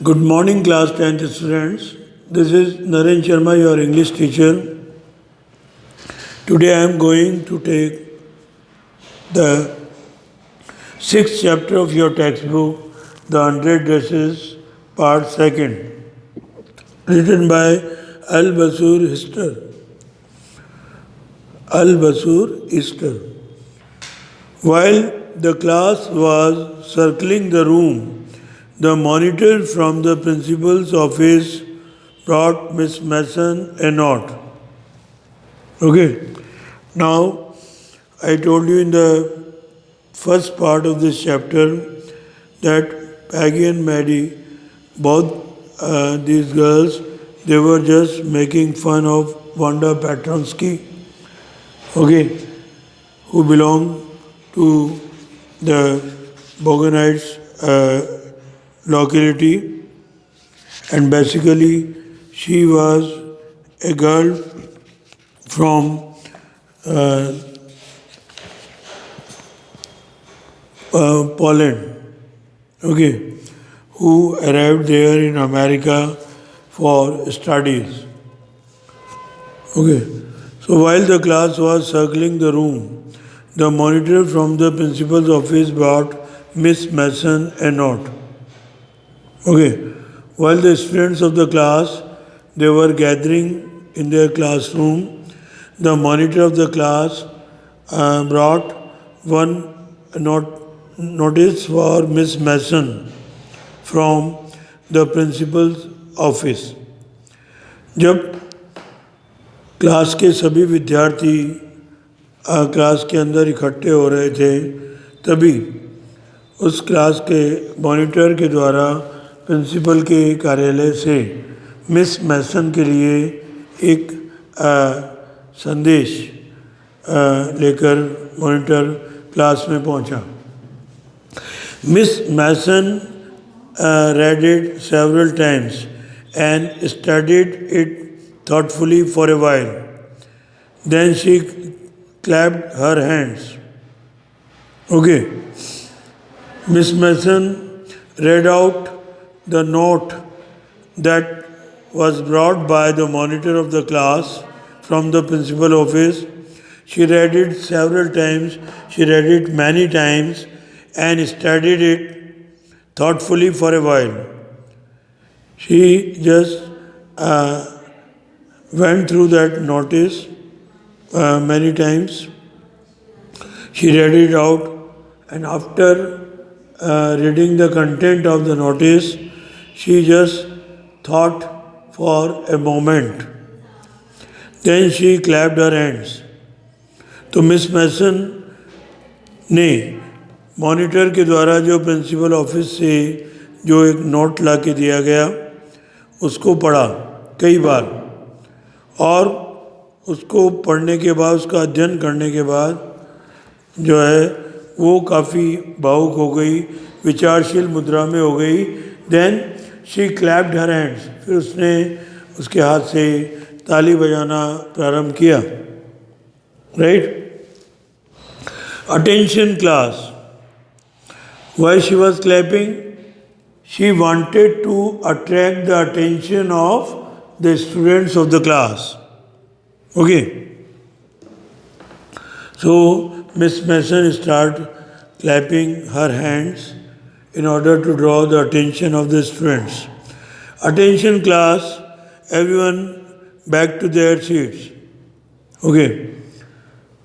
Good morning, class 10th students. This is Naren Sharma, your English teacher. Today I am going to take the sixth chapter of your textbook, The 100 Dresses, part second, written by Al-Basur Ister. Al-Basur Ister. While the class was circling the room, the monitor from the principal's office brought Miss Mason a note. Okay. Now, I told you in the first part of this chapter that Peggy and Maddie, both these girls, they were just making fun of Wanda Petronsky, okay, who belonged to the Bogonites locality, and basically she was a girl from Poland, okay, who arrived there in America for studies. Okay, so while the class was circling the room, the monitor from the principal's office brought Miss Mason a note. Okay, while the students of the class they were gathering in their classroom, the monitor of the class brought one notice for Miss Mason from the principal's office. जब class के सभी विद्यार्थी class के अंदर इकट्ठे हो रहे थे, तभी उस क्लास के मॉनिटर के द्वारा प्रिंसिपल के कार्यालय से मिस मैसन के लिए एक संदेश लेकर मॉनिटर क्लास में पहुंचा. Miss Mason read it several times and studied it thoughtfully for a while. Then she clapped her hands. Okay. Miss Mason read out the note that was brought by the monitor of the class from the principal office. She read it several times, she read it many times and studied it thoughtfully for a while. She just went through that notice many times. She read it out, and after reading the content of the notice, she just thought for a moment. Then she clapped her hands. तो Miss Mason ने monitor के द्वारा जो principal office से जो एक note ला के दिया गया उसको पढ़ा कई बार, और उसको पढ़ने के बाद, उसका अध्ययन करने के बाद जो है वो काफ़ी भावुक हो गई, विचारशील मुद्रा में हो गई. Then she clapped her hands, फिर उसने उसके हाथ से ताली बजाना प्रारंभ किया. Right. Attention class. While she was clapping, she wanted to attract the attention of the students of the class. Okay. So Miss Mason started clapping her hands in order to draw the attention of the students. Attention class, everyone back to their seats. Okay.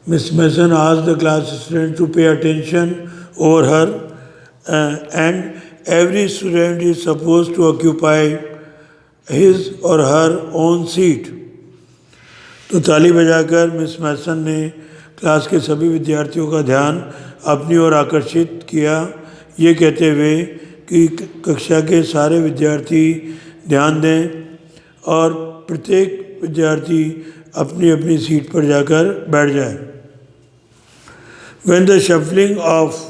Miss Mason asked the class students to pay attention over her, and every student is supposed to occupy his or her own seat. तो ताली बजाकर miss Mason ने class के सभी विद्यार्थियों का ध्यान अपनी ओर आकर्षित किया, ये कहते हुए कि कक्षा के सारे विद्यार्थी ध्यान दें और प्रत्येक विद्यार्थी अपनी अपनी सीट पर जाकर बैठ जाए. When the shuffling of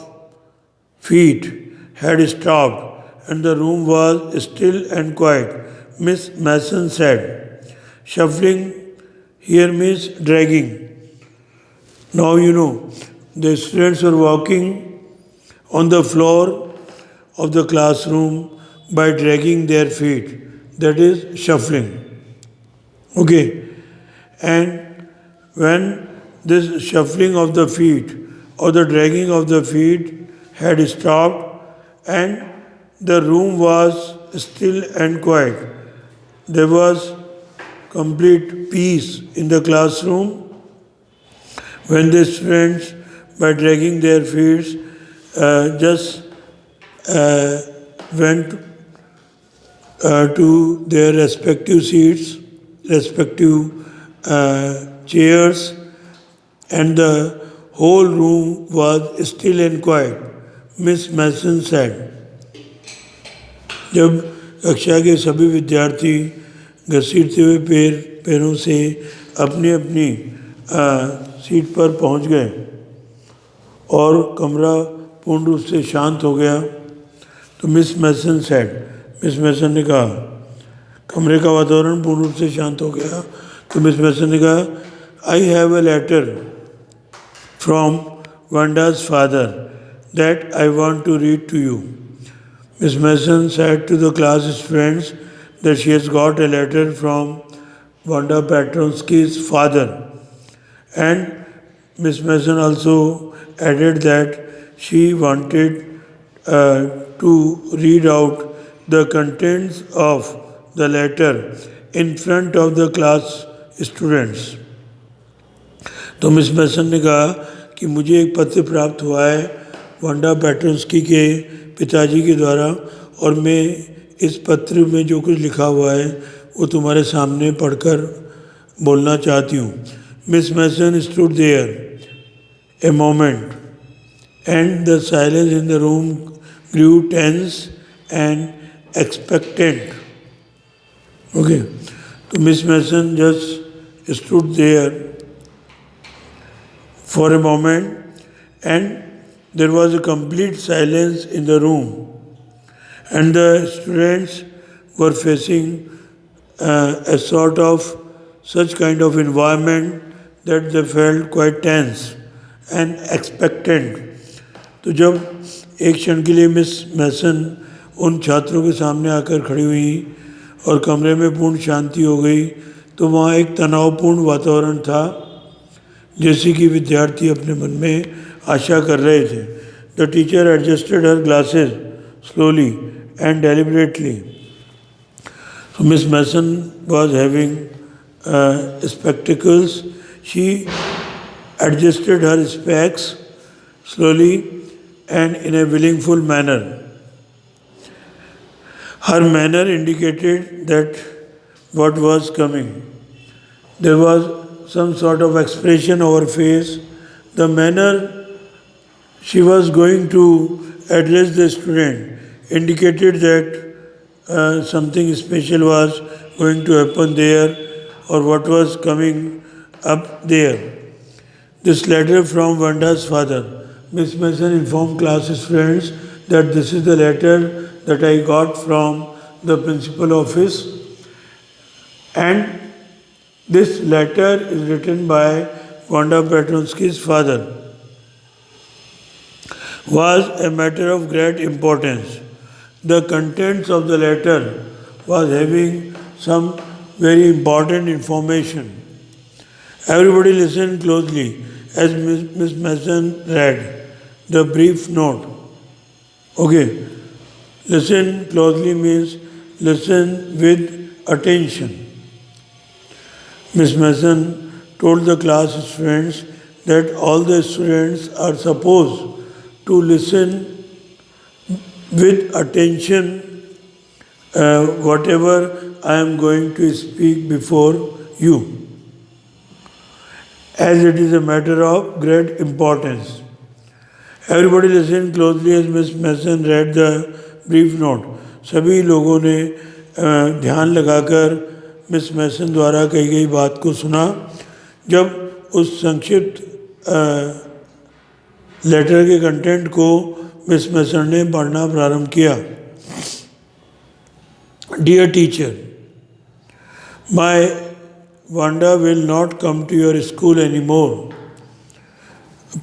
feet had stopped and the room was still and quiet, Miss Mason said, "Shuffling here means dragging." Now you know, the students were walking on the floor of the classroom by dragging their feet. That is shuffling. Okay. And when this shuffling of the feet or the dragging of the feet had stopped and the room was still and quiet, there was complete peace in the classroom when the students, by dragging their feet, just went to their respective seats, respective chairs, and the whole room was still and quiet. Miss Mason said. जब कक्षा के सभी विद्यार्थी घसीटते हुए पैरों से अपनी अपनी सीट पर पहुंच गए और कमरा पूर्ण रूप से शांत हो गया, तो मिस मैसन ने कहा, कमरे का वातावरण पूर्ण रूप से शांत हो गया, तो मिस मैसन ने कहा, I have a letter from Wanda's father that I want to read to you. Miss Mason said to the class students that she has got a letter from Wanda Petronsky's father. And Miss Mason also added that she wanted to read out the contents of the letter in front of the class students. तो Miss Mason ने कहा कि मुझे एक पत्र प्राप्त हुआ है वांडा पेट्रोस्की के पिताजी के द्वारा, और मैं इस पत्र में जो कुछ लिखा हुआ है वो तुम्हारे सामने पढ़कर बोलना चाहती हूँ. Miss Mason stood there a moment and the silence in the room grew tense and expectant. Okay, तो Miss Mason just stood there for a moment and there was a complete silence in the room and the students were facing a sort of such kind of environment that they felt quite tense and expectant. तो जब एक क्षण के लिए miss मैसन उन छात्रों के सामने आकर खड़ी हुई और कमरे में पूर्ण शांति हो गई, तो वहाँ एक तनावपूर्ण वातावरण था, जैसे कि विद्यार्थी अपने मन में आशा कर रहे थे. The teacher adjusted her glasses slowly and deliberately. So Miss Mason was having spectacles. She adjusted her specs slowly and in a willful manner. Her manner indicated that what was coming. There was some sort of expression over her face. The manner she was going to address the student indicated that something special was going to happen there or what was coming up there. This letter from Vanda's father. Miss Mason informed class students that this is the letter that I got from the principal office, and this letter is written by Wanda Petronsky's father. Was a matter of great importance. The contents of the letter was having some very important information. Everybody listened closely as Miss Mason read the brief note. Okay, listen closely means listen with attention. Miss Mason told the class students that all the students are supposed to listen with attention whatever I am going to speak before you, as it is a matter of great importance. Everybody listened closely as Miss Mason read the brief note. सभी लोगों ने ध्यान लगाकर miss मैसन द्वारा कही गई बात को सुना. जब उस संक्षिप्त लेटर के कंटेंट को मिस मैसन ने पढ़ना प्रारंभ किया. Dear teacher, my Wanda will not come to your school anymore.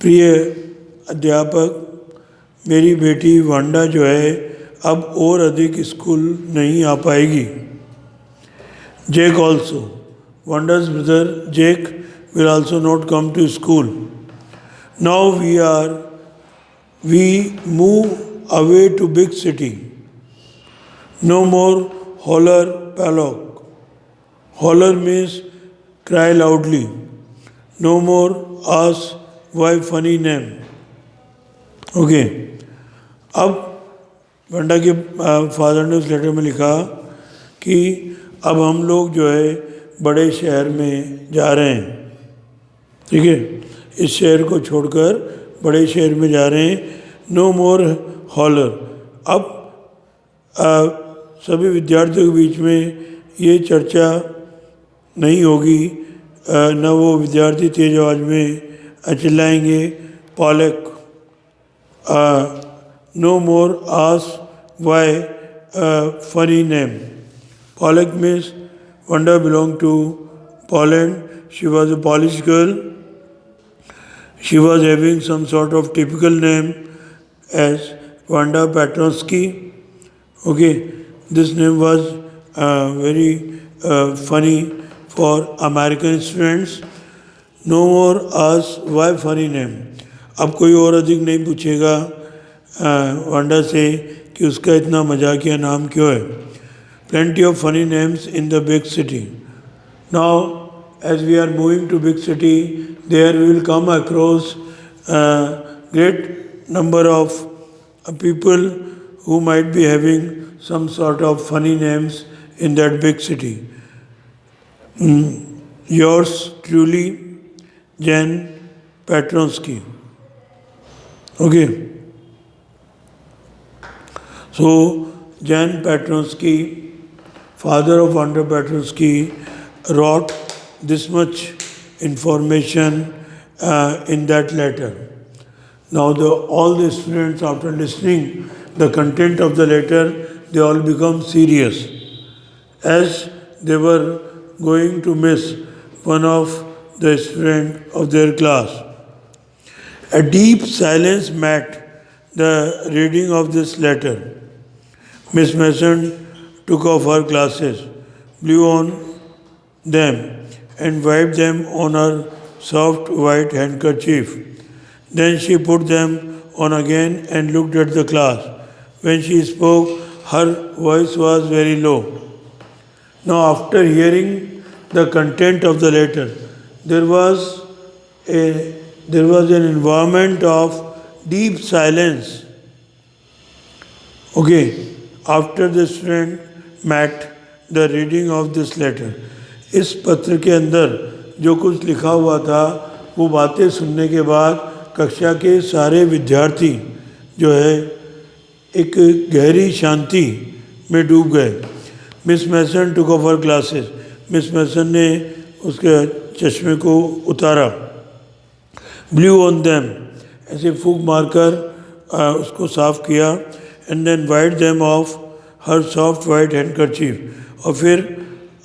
प्रिय अध्यापक, मेरी बेटी वांडा जो है अब और अधिक स्कूल नहीं आ पाएगी. Jake also. Wanda's brother Jake will also not come to school. Now we move away to big city. No more holler palok. Holler means cry loudly. No more ask why funny name. Okay. अब वंडा के father ने उस letter में लिखा कि अब हम लोग जो है बड़े शहर में जा रहे हैं. ठीक है, इस शहर को छोड़कर बड़े शहर में जा रहे हैं. नो मोर हॉलर. अब सभी विद्यार्थियों के बीच में ये चर्चा नहीं होगी, न वो विद्यार्थी तेज आवाज में चिल्लाएंगे Polak. No more ask why funny name. Polak means Wanda belonged to Poland. She was a Polish girl. She was having some sort of typical name as Wanda Petronsky. Okay, this name was very funny for American students. No more ask why funny name. अब कोई और अधिक नहीं पूछेगा Wanda से कि उसका इतना मजाकिया नाम क्यों है. Plenty of funny names in the big city. Now, as we are moving to big city, there we will come across a great number of people who might be having some sort of funny names in that big city. Yours truly, Jan Petronsky. Okay. So, Jan Petronsky, father of Wanda Petronsky, wrote this much information in that letter. Now all the students, after listening the content of the letter, they all become serious, as they were going to miss one of the students of their class. A deep silence met the reading of this letter. Miss Mason took off her glasses, blew on them, and wiped them on her soft white handkerchief. Then she put them on again and looked at the class. When she spoke, her voice was very low. Now, after hearing the content of the letter, there was an environment of deep silence. Okay. After the student met the reading of this letter, इस पत्र के अंदर जो कुछ लिखा हुआ था वो बातें सुनने के बाद कक्षा के सारे विद्यार्थी जो है एक गहरी शांति में डूब गए. Miss Mason took off her glasses. Miss Mason ने उसके चश्मे को उतारा. ब्लू ऑन देम, ऐसे फूंक मारकर उसको साफ किया. And then wiped them off her soft white handkerchief. और फिर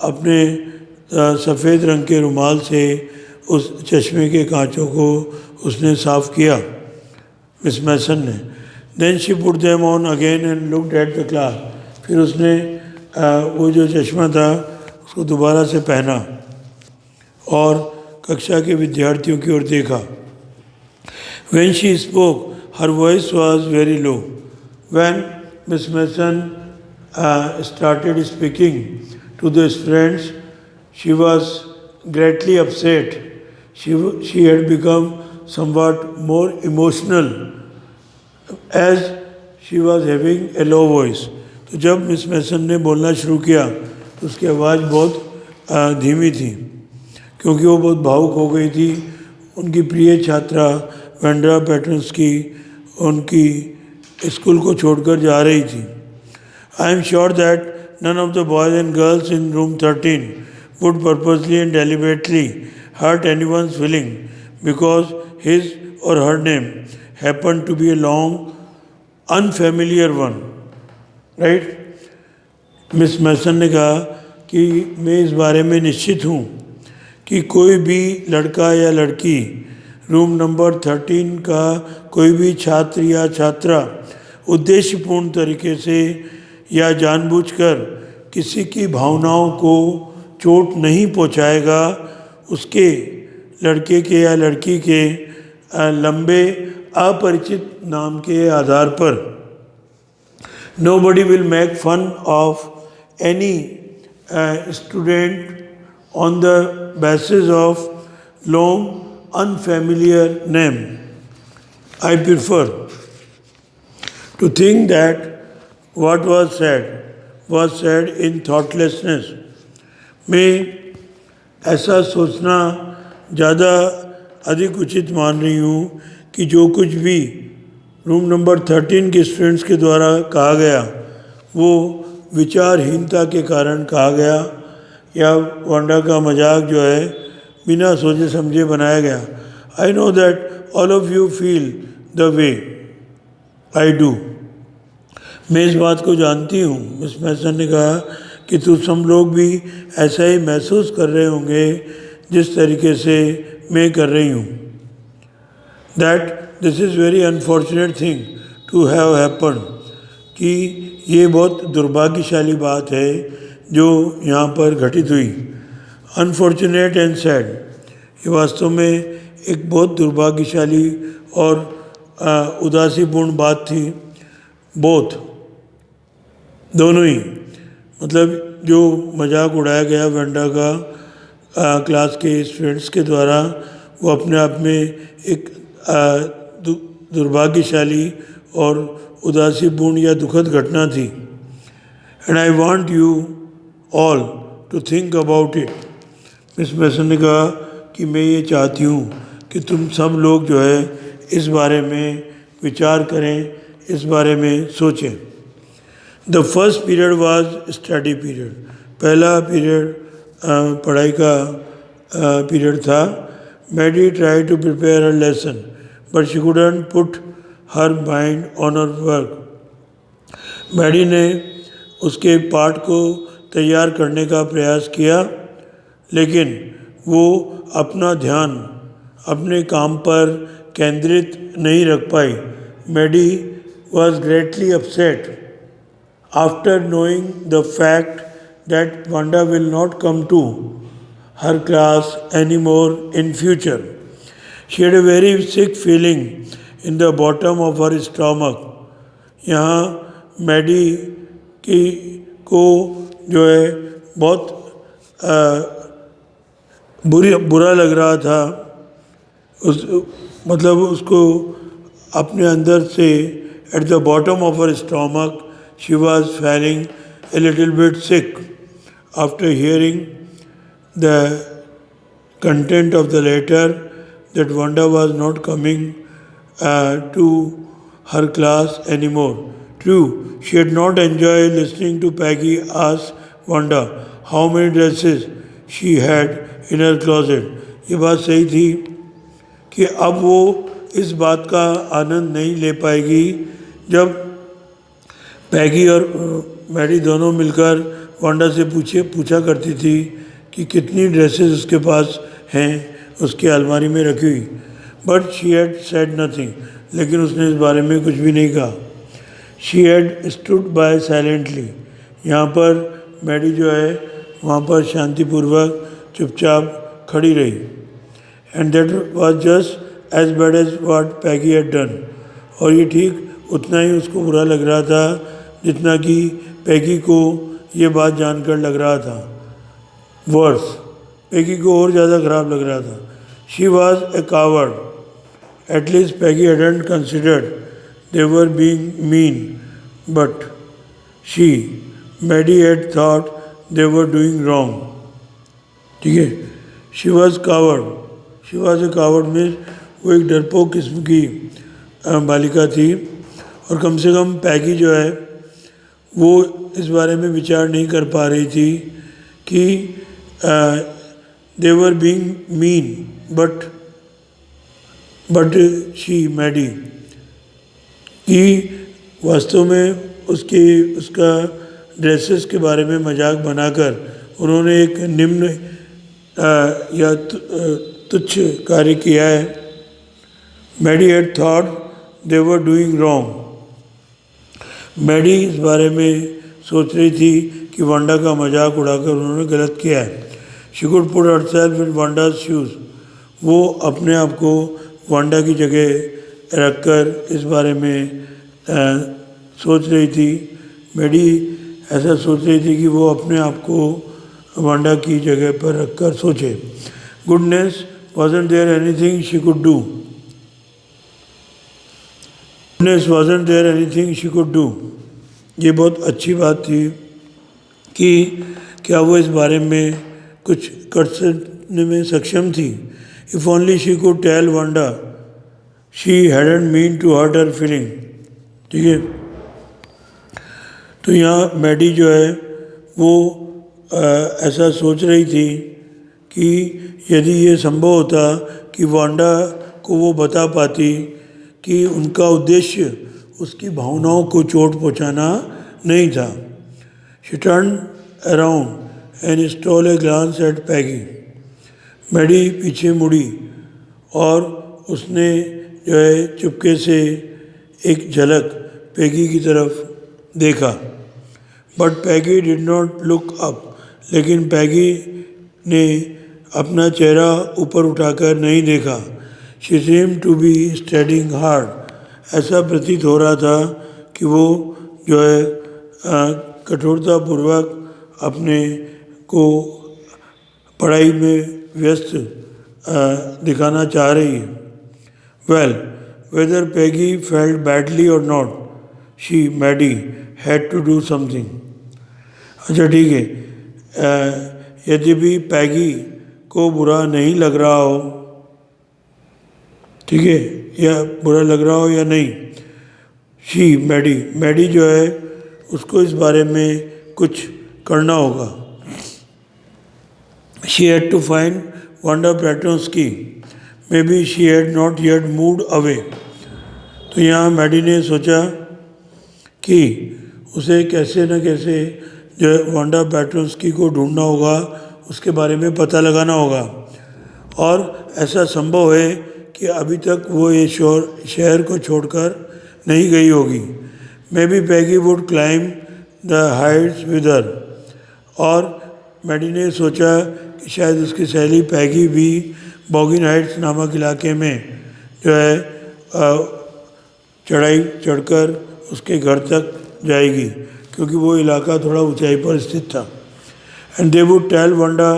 अपने सफ़ेद रंग के रुमाल से उस चश्मे के कांचों को उसने साफ़ किया, मिस मैसन ने. Then she put them on again and looked at the class. फिर उसने वो जो चश्मा था उसको दोबारा से पहना और कक्षा के विद्यार्थियों की ओर देखा. When she spoke, her voice was very low. When Miss Mason started speaking to the students, she was greatly upset. She had become somewhat more emotional as she was having a low voice. तो जब miss Mason ने बोलना शुरू किया तो उसकी आवाज़ बहुत धीमी थी क्योंकि वो बहुत भावुक हो गई थी. उनकी प्रिय छात्रा वांडा पेट्रोंस्की उनकी स्कूल को छोड़कर जा रही थी. I am sure that none of the boys and girls in room 13 would purposely and deliberately hurt anyone's feeling because his or her name happened to be a long, unfamiliar one. Right? Miss Mason ने कहा कि मैं इस बारे में निश्चित हूँ कि कोई भी लड़का या लड़की रूम नंबर 13 का कोई भी छात्र या छात्रा उद्देश्यपूर्ण तरीके से या जानबूझकर किसी की भावनाओं को चोट नहीं पहुंचाएगा, उसके लड़के के या लड़की के लंबे अपरिचित नाम के आधार पर। Nobody will make fun of any student on the basis of long unfamiliar name. I prefer to think that what was said in thoughtlessness. मैं ऐसा सोचना ज़्यादा अधिक उचित मान रही हूँ कि जो कुछ भी रूम नंबर 13 के स्टूडेंट्स के द्वारा कहा गया वो विचारहीनता के कारण कहा गया या वांडा का मजाक जो है बिना सोचे समझे बनाया गया। I know that all of you feel the way I do. मैं इस बात को जानती हूँ, मिस मैसन ने कहा, कि सब लोग भी ऐसा ही महसूस कर रहे होंगे जिस तरीके से मैं कर रही हूँ। That this is very unfortunate thing to have happen, कि ये बहुत दुर्भाग्यशाली बात है जो यहाँ पर घटित हुई। अनफॉर्चुनेट एंड सैड, ये वास्तव में एक बहुत दुर्भाग्यशाली और उदासीपूर्ण बात थी। बोथ, दोनों ही, मतलब जो मजाक उड़ाया गया वांडा का क्लास के स्टूडेंट्स के द्वारा, वो अपने आप में एक दुर्भाग्यशाली और उदासीपूर्ण या दुखद घटना थी। And I want you all to think about it. Miss Mason ने कहा कि मैं ये चाहती हूँ कि तुम सब लोग जो है इस बारे में विचार करें, इस बारे में सोचें। The first period was study period. पहला पीरियड पढ़ाई का पीरियड था। Maddie try to prepare a lesson but she couldn't put her mind on her work. Maddie ने उसके पाठ को तैयार करने का प्रयास किया, लेकिन वो अपना ध्यान अपने काम पर केंद्रित नहीं रख पाई। Maddy was greatly upset after knowing the fact that Wanda will not come to her class anymore in future. She had a very sick feeling in the bottom of her stomach. यहाँ Maddie की को जो है बहुत बुरा लग रहा था। मतलब उसको अपने अंदर से at the bottom of her stomach she was feeling a little bit sick after hearing the content of the letter that Wanda was not coming to her class anymore. True, she had not enjoyed listening to Peggy ask Wanda how many dresses she had in her closet. ये बात सही थी कि अब वो इस बात का आनंद नहीं ले पाएगी जब पैगी और मैडी दोनों मिलकर वांडा से पूछा करती थी कि कितनी ड्रेसेस उसके पास हैं उसकी अलमारी में रखी हुई। But she had said nothing, लेकिन उसने इस बारे में कुछ भी नहीं कहा। She had stood by silently. यहाँ पर मैडी जो है वहाँ पर शांतिपूर्वक चुपचाप खड़ी रही। And that was just as bad as what Peggy had done. और ये ठीक उतना ही उसको बुरा लग रहा था जितना कि पैगी को ये बात जानकर लग रहा था। वर्स, पैगी को और ज़्यादा खराब लग रहा था। She was a coward. At least Peggy hadn't considered they were being mean, but she Maddie had thought they were doing wrong. ठीक है, she was coward. She was a coward means वो एक डरपोक किस्म की बालिका थी। और कम से कम पैगी जो है वो इस बारे में विचार नहीं कर पा रही थी कि they were being mean, but she Maddy, कि वास्तव में उसका ड्रेसेस के बारे में मजाक बनाकर उन्होंने एक निम्न या तुच्छ कार्य किया है। Maddie had thought they were doing wrong. Maddie इस बारे में सोच रही थी कि वांडा का मजाक उड़ाकर उन्होंने गलत किया है. She could put herself in Wanda's shoes. वो अपने आप को वांडा की जगह रखकर इस बारे में सोच रही थी. मैडी ऐसा सोच रही थी कि वो अपने आप को वांडा की जगह पर रखकर सोचे. Goodness, wasn't there anything she could do? wasn't there anything she could do? ये बहुत अच्छी बात थी कि क्या वो इस बारे में कुछ कर सकने में सक्षम थी. If only she could tell Wanda she hadn't mean to hurt her feeling. ठीक है. तो यहाँ मैडी जो है वो ऐसा सोच रही थी कि यदि ये संभव होता कि वांडा को वो बता पाती कि उनका उद्देश्य उसकी भावनाओं को चोट पहुंचाना नहीं था. She turn around and stole a glance at Peggy. Maddie पीछे मुड़ी और उसने जो है चुपके से एक झलक पैगी की तरफ देखा. But Peggy did not look up. लेकिन पैगी ने अपना चेहरा ऊपर उठाकर नहीं देखा. She seem to be studying hard. ऐसा प्रतीत हो रहा था कि वो जो है कठोरतापूर्वक अपने को पढ़ाई में व्यस्त दिखाना चाह रही है. Well, whether Peggy felt badly और not, she Maddie had to do something. अच्छा ठीक है. यद्यपि पैगी को बुरा नहीं लग रहा हो, ठीक है, या बुरा लग रहा हो या नहीं, शी मैडी जो है उसको इस बारे में कुछ करना होगा. She had to find Wanda Petroski. Maybe she had not yet moved away. तो यहाँ मैडी ने सोचा कि उसे कैसे न कैसे जो है वांडा पेट्रोस्की को ढूंढना होगा, उसके बारे में पता लगाना होगा. और ऐसा संभव है कि अभी तक वो ये शहर को छोड़कर नहीं गई होगी. May be Peggy would climb the Heights with her. और मैडी ने सोचा कि शायद उसकी सहेली पैगी भी बॉगिन हाइट्स नामक इलाके में जो है चढ़ाई चढ़कर उसके घर तक जाएगी, क्योंकि वो इलाका थोड़ा ऊंचाई पर स्थित था. And they would tell Wanda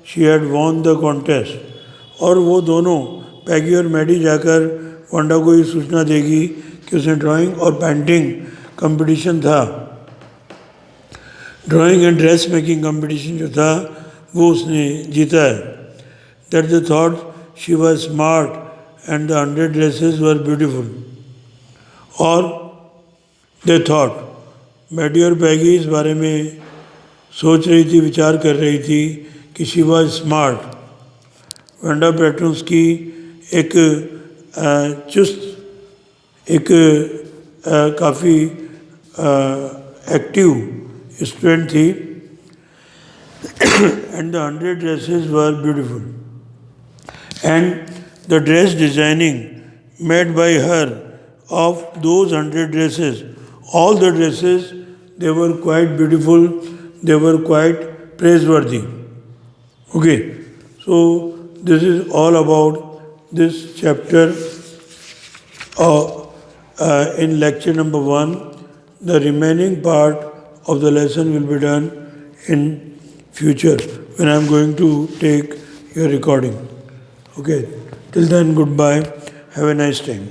she had won the contest. और वो दोनों पैगी और मैडी जाकर वांडा को ये सूचना देगी कि उसने ड्राइंग और पेंटिंग कंपटीशन था, drawing and dress making competition जो था वो उसने जीता है. That they thought she was smart and the 100 dresses were beautiful. और दे थॉट, मैडी और पैगी इस बारे में सोच रही थी, विचार कर रही थी कि she was smart. Wanda Petronski एक चुस्त, एक काफ़ी एक्टिव स्टूडेंट थी. And the 100 dresses were beautiful. And the dress designing made by her of those 100 dresses, all the dresses, they were quite beautiful, they were quite praiseworthy. Okay, so this is all about this chapter in lecture number 1. The remaining part of the lesson will be done in future when I am going to take your recording. Okay, till then, goodbye, have a nice time.